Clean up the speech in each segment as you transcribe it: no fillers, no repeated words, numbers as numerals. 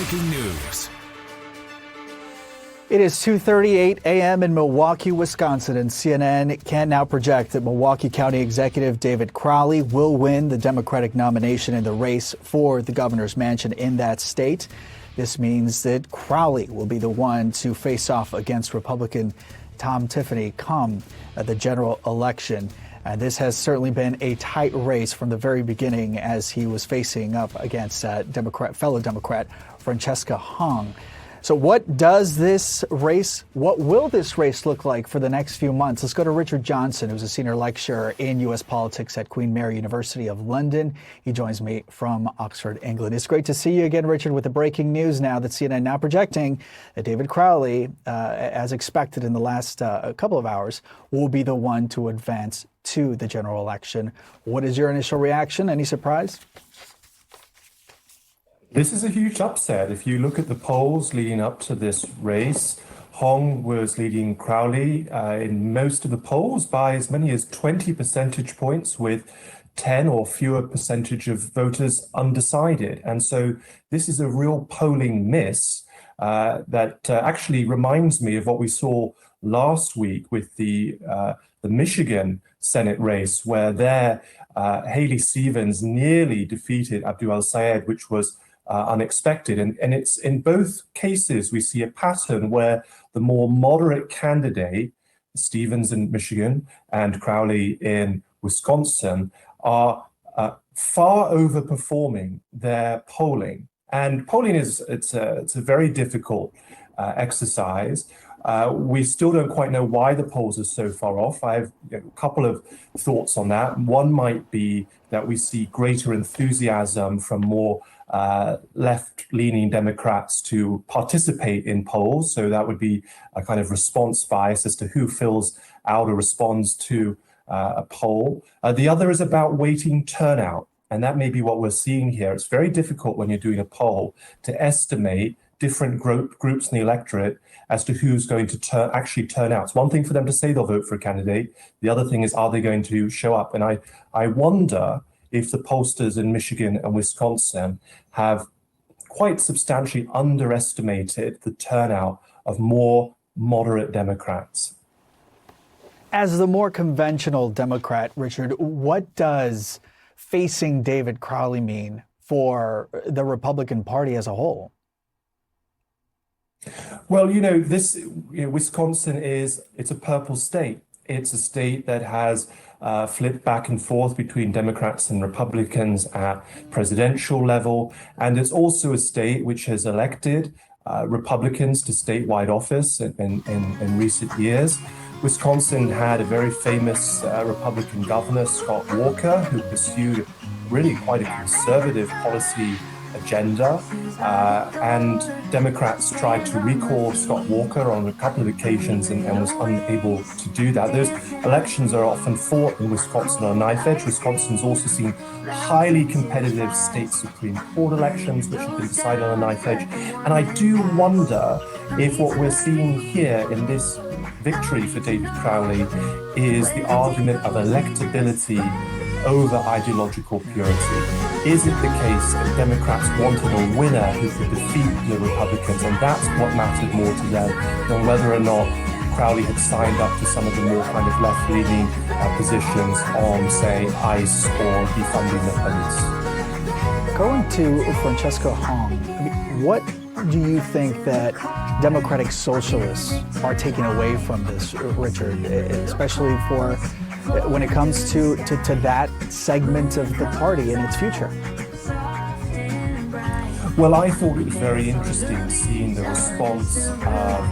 breaking news. It is 2:38 a.m. in Milwaukee, Wisconsin, and CNN can now project that Milwaukee County Executive David Crowley will win the Democratic nomination in the race for the governor's mansion in that state. This means that Crowley will be the one to face off against Republican Tom Tiffany come the general election. This has certainly been a tight race from the very beginning as he was facing up against fellow Democrat Francesca Hong. So what will this race look like for the next few months? Let's go to Richard Johnson, who's a senior lecturer in U.S. politics at Queen Mary University of London. He joins me from Oxford, England. It's great to see you again, Richard, with the breaking news now that CNN now projecting that David Crowley, as expected in the last couple of hours, will be the one to advance to the general election. What is your initial reaction? Any surprise? This is a huge upset. If you look at the polls leading up to this race, Hong was leading Crowley in most of the polls by as many as 20 percentage points, with 10 or fewer percentage of voters undecided. And so this is a real polling miss that actually reminds me of what we saw last week with the Michigan Senate race, where there Haley Stevens nearly defeated Abdul El-Sayed, which was unexpected. And it's in both cases, we see a pattern where the more moderate candidate, Stevens in Michigan and Crowley in Wisconsin, are far overperforming their polling. And polling it's a very difficult exercise. We still don't quite know why the polls are so far off. I have a couple of thoughts on that. One might be that we see greater enthusiasm from more left-leaning Democrats to participate in polls. So that would be a kind of response bias as to who fills out or responds to a poll. The other is about weighting turnout. And that may be what we're seeing here. It's very difficult when you're doing a poll to estimate different groups in the electorate as to who's going to actually turn out. It's one thing for them to say they'll vote for a candidate. The other thing is, are they going to show up? And I wonder if the pollsters in Michigan and Wisconsin have quite substantially underestimated the turnout of more moderate Democrats. As the more conventional Democrat, Richard, what does facing David Crowley mean for the Republican Party as a whole? Well, Wisconsin it's a purple state. It's a state that has flipped back and forth between Democrats and Republicans at presidential level. And it's also a state which has elected Republicans to statewide office in recent years. Wisconsin had a very famous Republican governor, Scott Walker, who pursued really quite a conservative policy agenda, and Democrats tried to recall Scott Walker on a couple of occasions and was unable to do that. Those elections are often fought in Wisconsin on a knife edge. Wisconsin's also seen highly competitive state Supreme Court elections, which have been decided on a knife edge. And I do wonder if what we're seeing here in this victory for David Crowley is the argument of electability over ideological purity. Is it the case that Democrats wanted a winner who could defeat the Republicans, and that's what mattered more to them than whether or not Crowley had signed up to some of the more kind of left-leaning positions on, say, ICE or defunding the police? Going to Francesca Hong, what do you think that Democratic socialists are taking away from this, Richard, especially for when it comes to that segment of the party and its future? Well, I thought it was very interesting seeing the response of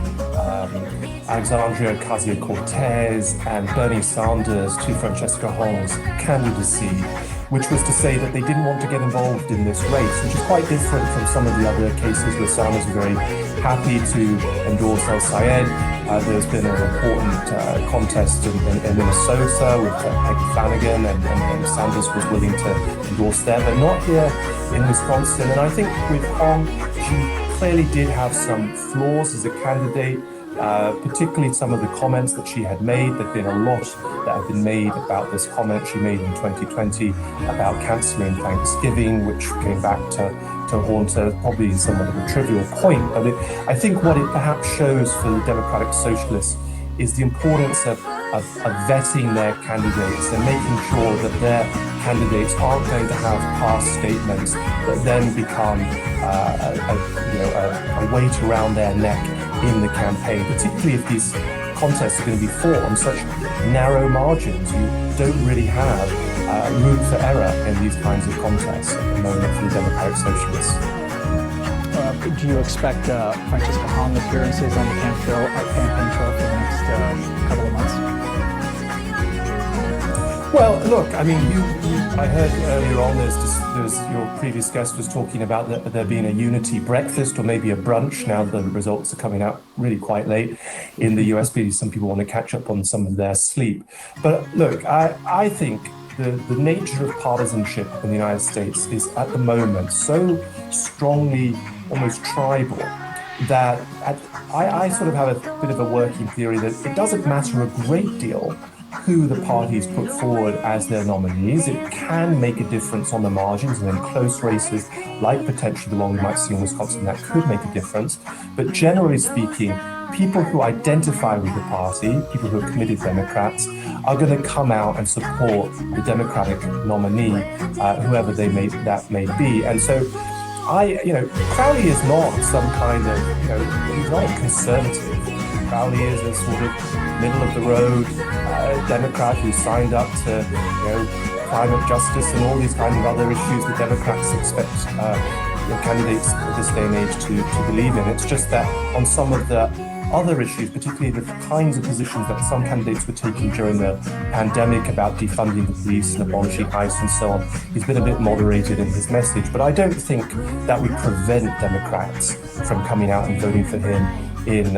Alexandria Ocasio-Cortez and Bernie Sanders to Francesca Hong's candidacy, which was to say that they didn't want to get involved in this race, which is quite different from some of the other cases where Sanders was very happy to endorse El-Sayed. There's been an important contest in Minnesota with Peggy Flanagan, and Sanders was willing to endorse there, but not here in Wisconsin. And I think with Hong, she clearly did have some flaws as a candidate. Particularly some of the comments that she had made. There'd been a lot that had been made about this comment she made in 2020 about cancelling Thanksgiving, which came back to Matterhorn to probably somewhat of a trivial point, but I think what it perhaps shows for the Democratic Socialists is the importance of vetting their candidates and making sure that their candidates aren't going to have past statements that then become a weight around their neck in the campaign, particularly if these contests are going to be fought on such narrow margins. You don't really have room for error in these kinds of contests at the moment for the Democratic Socialists. Do you expect Francisco Hong appearances on the campaign trail for the next couple of months? Well, look, I mean, I heard earlier on there's your previous guest was talking about there being a unity breakfast or maybe a brunch. Now the results are coming out really quite late in the US because some people want to catch up on some of their sleep. But look, I think the nature of partisanship in the United States is at the moment so strongly almost tribal that I sort of have a bit of a working theory that it doesn't matter a great deal who the parties put forward as their nominees. It can make a difference on the margins and in close races, like potentially the one we might see in Wisconsin, that could make a difference. But generally speaking, people who identify with the party, people who are committed Democrats, are going to come out and support the Democratic nominee, whoever that may be. And so Crowley is not some kind of, he's not a conservative. Crowley is a sort of middle of the road Democrat who signed up to, climate justice and all these kinds of other issues the Democrats expect candidates of this day and age to believe in. It's just that on some of the other issues, particularly the kinds of positions that some candidates were taking during the pandemic about defunding the police and abolishing ICE and so on, he's been a bit moderated in his message. But I don't think that would prevent Democrats from coming out and voting for him in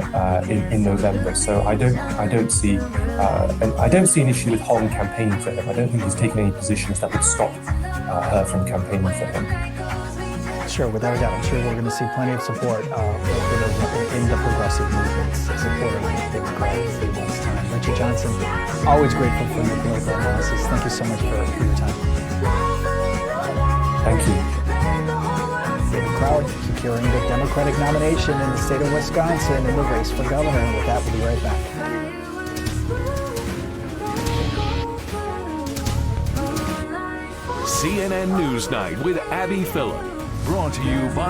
November. So I don't see an issue with Hong campaigning for him. I don't think he's taken any positions that would stop her from campaigning for him. Sure, without a doubt. I'm sure we're going to see plenty of support in the progressive movements supporting David Crowley in 3 months' time. Richie Johnson, always grateful for your political analysis. Thank you so much for your time. Thank you. David Crowley securing the Democratic nomination in the state of Wisconsin in the race for governor. And with that, we'll be right back. CNN Newsnight with Abby Phillip. Brought to you by